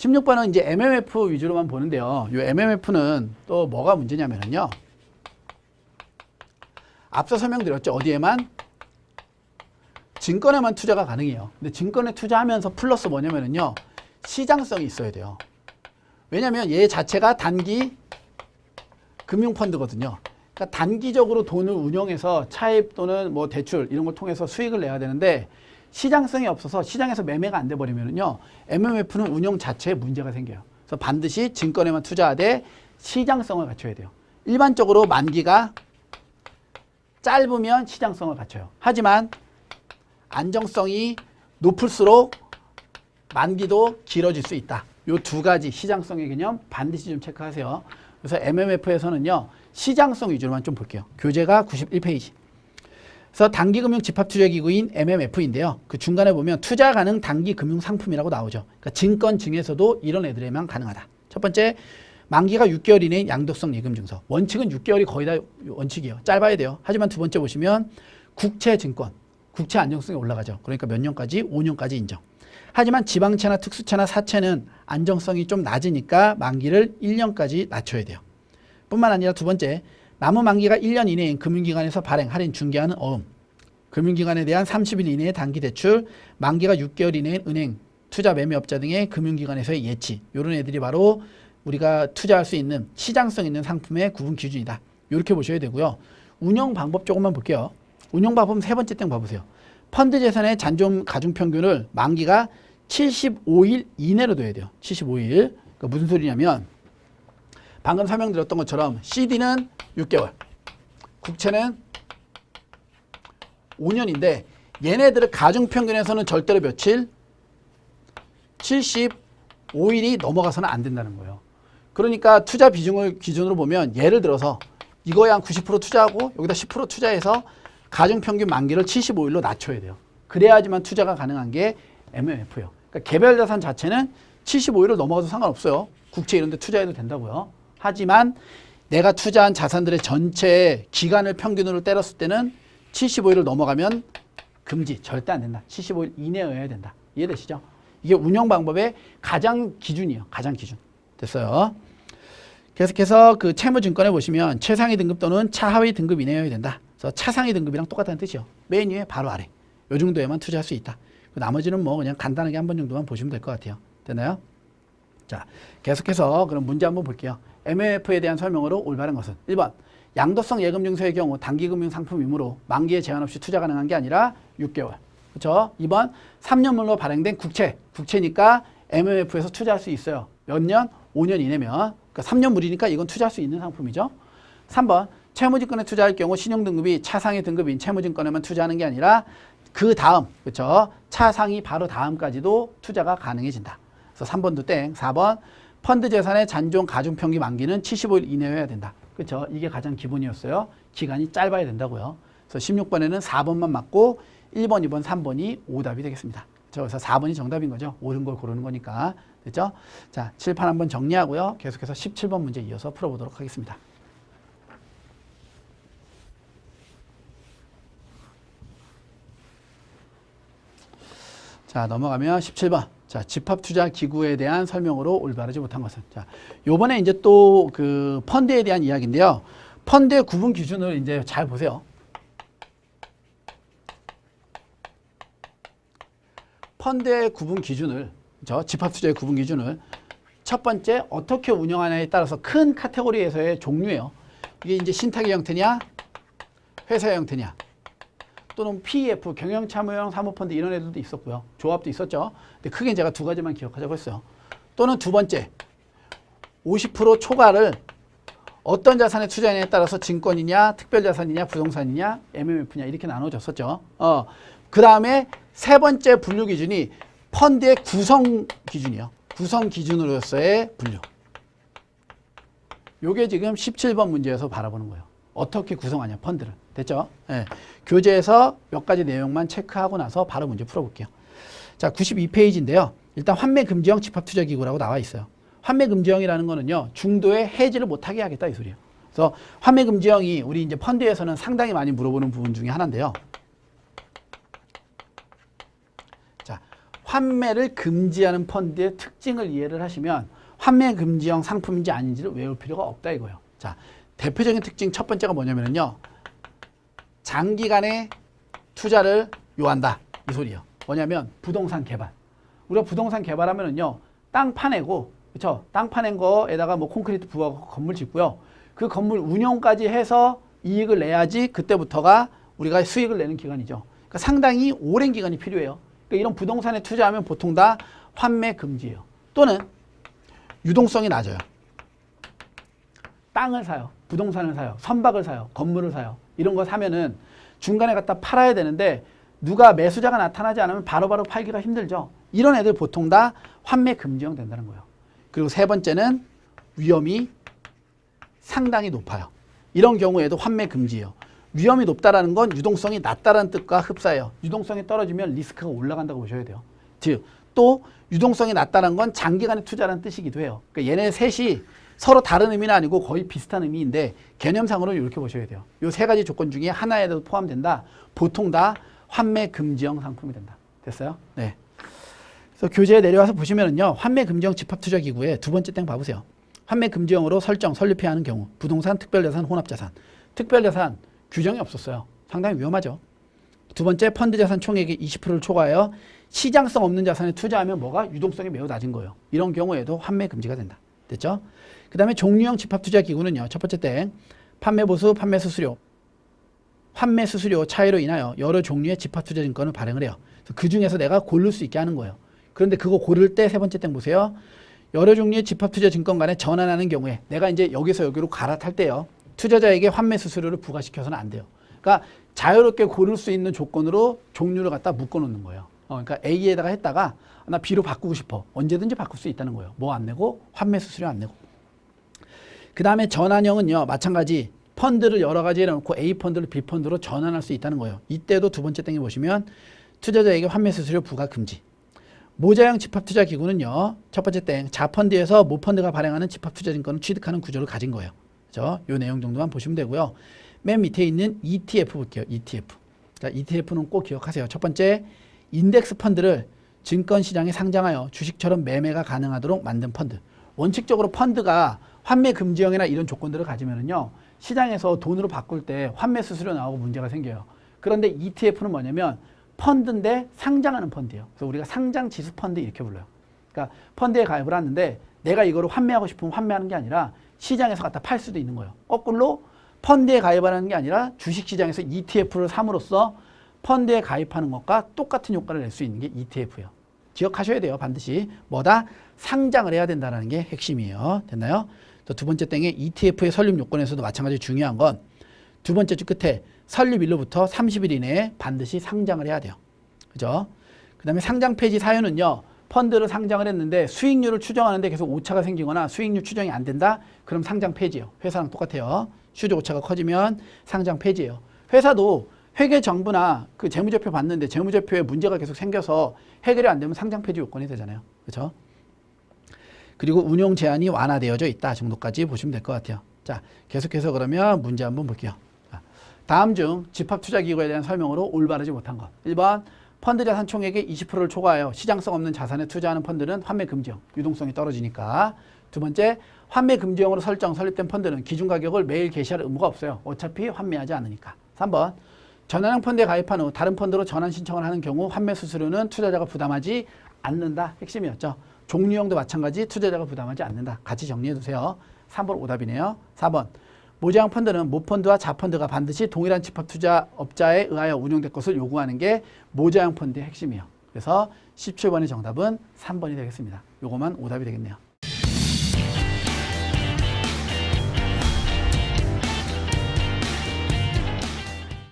16번은 이제 MMF 위주로만 보는데요. 이 MMF는 또 뭐가 문제냐면요. 앞서 설명드렸죠. 어디에만? 증권에만 투자가 가능해요. 근데 증권에 투자하면서 플러스 뭐냐면요. 시장성이 있어야 돼요. 왜냐면 얘 자체가 단기 금융펀드거든요. 그러니까 단기적으로 돈을 운용해서 차입 또는 뭐 대출 이런 걸 통해서 수익을 내야 되는데 시장성이 없어서 시장에서 매매가 안 돼 버리면요. MMF는 운용 자체에 문제가 생겨요. 그래서 반드시 증권에만 투자하되 시장성을 갖춰야 돼요. 일반적으로 만기가 짧으면 시장성을 갖춰요. 하지만 안정성이 높을수록 만기도 길어질 수 있다. 이 두 가지 시장성의 개념 반드시 좀 체크하세요. 그래서 MMF에서는요. 시장성 위주로만 좀 볼게요. 교재가 91페이지. 그래서 단기금융집합투자기구인 MMF인데요. 그 중간에 보면 투자 가능 단기금융상품이라고 나오죠. 그러니까 증권 증에서도 이런 애들에만 가능하다. 첫 번째, 만기가 6개월 이내인 양도성 예금증서. 원칙은 6개월이 거의 다 원칙이에요. 짧아야 돼요. 하지만 두 번째 보시면 국채증권, 국채 안정성이 올라가죠. 그러니까 몇 년까지? 5년까지 인정. 하지만 지방채나 특수채나 사채는 안정성이 좀 낮으니까 만기를 1년까지 낮춰야 돼요. 뿐만 아니라 두 번째, 남은 만기가 1년 이내인 금융기관에서 발행, 할인, 중개하는 어음, 금융기관에 대한 30일 이내의 단기대출, 만기가 6개월 이내인 은행, 투자 매매업자 등의 금융기관에서의 예치, 이런 애들이 바로 우리가 투자할 수 있는 시장성 있는 상품의 구분 기준이다. 이렇게 보셔야 되고요. 운영 방법 조금만 볼게요. 운영 방법 세 번째 땡 봐보세요. 펀드 재산의 잔존 가중평균을 만기가 75일 이내로 둬야 돼요. 75일. 그러니까 무슨 소리냐면 방금 설명드렸던 것처럼 CD는 6개월, 국채는 5년인데 얘네들을 가중평균에서는 절대로 며칠? 75일이 넘어가서는 안 된다는 거예요. 그러니까 투자 비중을 기준으로 보면 예를 들어서 이거에 한 90% 투자하고 여기다 10% 투자해서 가중평균 만기를 75일로 낮춰야 돼요. 그래야지만 투자가 가능한 게 MMF예요. 그러니까 개별 자산 자체는 75일을 넘어가도 상관없어요. 국채 이런 데 투자해도 된다고요. 하지만 내가 투자한 자산들의 전체 기간을 평균으로 때렸을 때는 75일을 넘어가면 금지, 절대 안 된다. 75일 이내여야 된다. 이해되시죠? 이게 운영 방법의 가장 기준이에요. 가장 기준. 됐어요. 계속해서 그 채무증권에 보시면 최상위 등급 또는 차하위 등급 이내여야 된다. 그래서 차상위 등급이랑 똑같다는 뜻이요. 맨 위에 바로 아래. 요 정도에만 투자할 수 있다. 나머지는 뭐 그냥 간단하게 한 번 정도만 보시면 될 것 같아요. 됐나요? 자, 계속해서 그럼 문제 한번 볼게요. MMF에 대한 설명으로 올바른 것은 1번 양도성 예금증서의 경우 단기금융 상품이므로 만기에 제한 없이 투자 가능한 게 아니라 6개월. 그렇죠? 2번 3년물로 발행된 국채. 국채니까 MMF에서 투자할 수 있어요. 몇 년? 5년 이내면. 그러니까 3년물이니까 이건 투자할 수 있는 상품이죠. 3번 채무증권에 투자할 경우 신용등급이 차상위 등급인 채무증권에만 투자하는 게 아니라 그 다음, 그렇죠? 차상위 바로 다음까지도 투자가 가능해진다. 그래서 3번도 땡. 4번 펀드 재산의 잔존 가중평균 만기는 75일 이내여야 된다. 그렇죠? 이게 가장 기본이었어요. 기간이 짧아야 된다고요. 그래서 16번에는 4번만 맞고 1번, 2번, 3번이 오답이 되겠습니다. 그래서 4번이 정답인 거죠. 옳은 걸 고르는 거니까. 됐죠? 자, 칠판 한번 정리하고요. 계속해서 17번 문제 이어서 풀어보도록 하겠습니다. 자, 넘어가면 17번. 자, 집합투자기구에 대한 설명으로 올바르지 못한 것은. 자, 요번에 이제 또 그 펀드에 대한 이야기인데요. 펀드의 구분 기준을 이제 잘 보세요. 펀드의 구분 기준을, 그렇죠? 집합투자의 구분 기준을 첫 번째 어떻게 운영하냐에 따라서 큰 카테고리에서의 종류예요. 이게 이제 신탁의 형태냐, 회사의 형태냐. 또는 PEF, 경영참여형 사모펀드 이런 애들도 있었고요. 조합도 있었죠. 근데 크게 제가 두 가지만 기억하자고 했어요. 또는 두 번째, 50% 초과를 어떤 자산에 투자하냐에 따라서 증권이냐, 특별자산이냐, 부동산이냐, MMF냐 이렇게 나눠졌었죠. 그 다음에 세 번째 분류 기준이 펀드의 구성 기준이요. 구성 기준으로서의 분류. 요게 지금 17번 문제에서 바라보는 거예요. 어떻게 구성하냐, 펀드를. 됐죠? 네. 교재에서 몇 가지 내용만 체크하고 나서 바로 문제 풀어볼게요. 자, 92페이지인데요. 일단 환매금지형 집합투자기구라고 나와 있어요. 환매금지형이라는 거는요, 중도에 해지를 못하게 하겠다 이 소리예요. 그래서 환매금지형이 우리 이제 펀드에서는 상당히 많이 물어보는 부분 중에 하나인데요. 자, 환매를 금지하는 펀드의 특징을 이해를 하시면 환매 금지형 상품인지 아닌지를 외울 필요가 없다 이거예요. 자, 대표적인 특징 첫 번째가 뭐냐면요. 장기간의 투자를 요한다. 이 소리예요. 뭐냐면 부동산 개발. 우리가 부동산 개발하면은요. 땅 파내고, 그렇죠? 땅 파낸 거에다가 뭐 콘크리트 부어서 건물 짓고요. 그 건물 운영까지 해서 이익을 내야지 그때부터가 우리가 수익을 내는 기간이죠. 그러니까 상당히 오랜 기간이 필요해요. 그러니까 이런 부동산에 투자하면 보통 다 환매 금지예요. 또는 유동성이 낮아요. 땅을 사요. 부동산을 사요. 선박을 사요. 건물을 사요. 이런 거 사면은 중간에 갖다 팔아야 되는데 누가 매수자가 나타나지 않으면 바로바로 팔기가 힘들죠. 이런 애들 보통 다 환매 금지형 된다는 거예요. 그리고 세 번째는 위험이 상당히 높아요. 이런 경우에도 환매 금지예요. 위험이 높다라는 건 유동성이 낮다라는 뜻과 흡사해요. 유동성이 떨어지면 리스크가 올라간다고 보셔야 돼요. 즉, 또 유동성이 낮다는 건 장기간의 투자라는 뜻이기도 해요. 그러니까 얘네 셋이 서로 다른 의미는 아니고 거의 비슷한 의미인데 개념상으로는 이렇게 보셔야 돼요. 이 세 가지 조건 중에 하나에도 포함된다. 보통 다 환매 금지형 상품이 된다. 됐어요? 네. 그래서 교재에 내려와서 보시면은요. 환매 금지형 집합투자기구의 두 번째 땡 봐보세요. 환매 금지형으로 설립해야 하는 경우 부동산, 특별자산, 혼합자산. 특별자산 규정이 없었어요. 상당히 위험하죠. 두 번째 펀드자산 총액의 20%를 초과하여 시장성 없는 자산에 투자하면 뭐가 유동성이 매우 낮은 거예요. 이런 경우에도 환매 금지가 된다. 됐죠? 그 다음에 종류형 집합투자기구는요. 첫 번째 땡 판매보수, 판매수수료, 환매수수료 차이로 인하여 여러 종류의 집합투자증권을 발행을 해요. 그 중에서 내가 고를 수 있게 하는 거예요. 그런데 그거 고를 때 세 번째 땡 보세요. 여러 종류의 집합투자증권 간에 전환하는 경우에 내가 이제 여기서 여기로 갈아탈 때요. 투자자에게 환매수수료를 부과시켜서는 안 돼요. 그러니까 자유롭게 고를 수 있는 조건으로 종류를 갖다 묶어놓는 거예요. 그러니까 A에다가 했다가 나 B로 바꾸고 싶어. 언제든지 바꿀 수 있다는 거예요. 뭐 안 내고? 환매수수료 안 내고. 그 다음에 전환형은요. 마찬가지 펀드를 여러 가지 해놓고 A 펀드를 B 펀드로 전환할 수 있다는 거예요. 이때도 두 번째 땡에 보시면 투자자에게 환매수수료 부과 금지. 모자형 집합투자기구는요. 첫 번째 땡 자펀드에서 모펀드가 발행하는 집합투자증권을 취득하는 구조를 가진 거예요. 그렇죠? 이 내용 정도만 보시면 되고요. 맨 밑에 있는 ETF 볼게요. ETF. 자, ETF는 꼭 기억하세요. 첫 번째 인덱스 펀드를 증권시장에 상장하여 주식처럼 매매가 가능하도록 만든 펀드. 원칙적으로 펀드가 환매 금지형이나 이런 조건들을 가지면은요. 시장에서 돈으로 바꿀 때 환매 수수료 나오고 문제가 생겨요. 그런데 ETF는 뭐냐면 펀드인데 상장하는 펀드예요. 그래서 우리가 상장 지수 펀드 이렇게 불러요. 그러니까 펀드에 가입을 하는데 내가 이거를 환매하고 싶으면 환매하는 게 아니라 시장에서 갖다 팔 수도 있는 거예요. 거꾸로 펀드에 가입하는 게 아니라 주식시장에서 ETF를 삼으로써 펀드에 가입하는 것과 똑같은 효과를 낼 수 있는 게 ETF예요. 기억하셔야 돼요. 반드시 뭐다? 상장을 해야 된다는 게 핵심이에요. 됐나요? 두 번째 땡에 ETF의 설립 요건에서도 마찬가지로 중요한 건 두 번째 줄 끝에 설립일로부터 30일 이내에 반드시 상장을 해야 돼요. 그죠? 그 다음에 상장 폐지 사유는요. 펀드를 상장을 했는데 수익률을 추정하는데 계속 오차가 생기거나 수익률 추정이 안 된다? 그럼 상장 폐지예요. 회사랑 똑같아요. 수조 오차가 커지면 상장 폐지예요. 회사도 회계 정부나 그 재무제표 봤는데 재무제표에 문제가 계속 생겨서 해결이 안 되면 상장 폐지 요건이 되잖아요. 그렇죠? 그리고 운용 제한이 완화되어져 있다 정도까지 보시면 될 것 같아요. 자, 계속해서 그러면 문제 한번 볼게요. 자, 다음 중 집합투자기구에 대한 설명으로 올바르지 못한 것. 1번 펀드 자산 총액의 20%를 초과하여 시장성 없는 자산에 투자하는 펀드는 환매 금지형, 유동성이 떨어지니까. 두 번째, 환매 금지형으로 설립된 펀드는 기준 가격을 매일 게시할 의무가 없어요. 어차피 환매하지 않으니까. 3번, 전환형 펀드에 가입한 후 다른 펀드로 전환 신청을 하는 경우 환매 수수료는 투자자가 부담하지 않는다. 핵심이었죠. 종류형도 마찬가지 투자자가 부담하지 않는다. 같이 정리해 두세요. 3번 오답이네요. 4번, 모자형 펀드는 모펀드와 자펀드가 반드시 동일한 집합투자업자에 의하여 운영될 것을 요구하는 게 모자형 펀드의 핵심이에요. 그래서 17번의 정답은 3번이 되겠습니다. 요거만 오답이 되겠네요.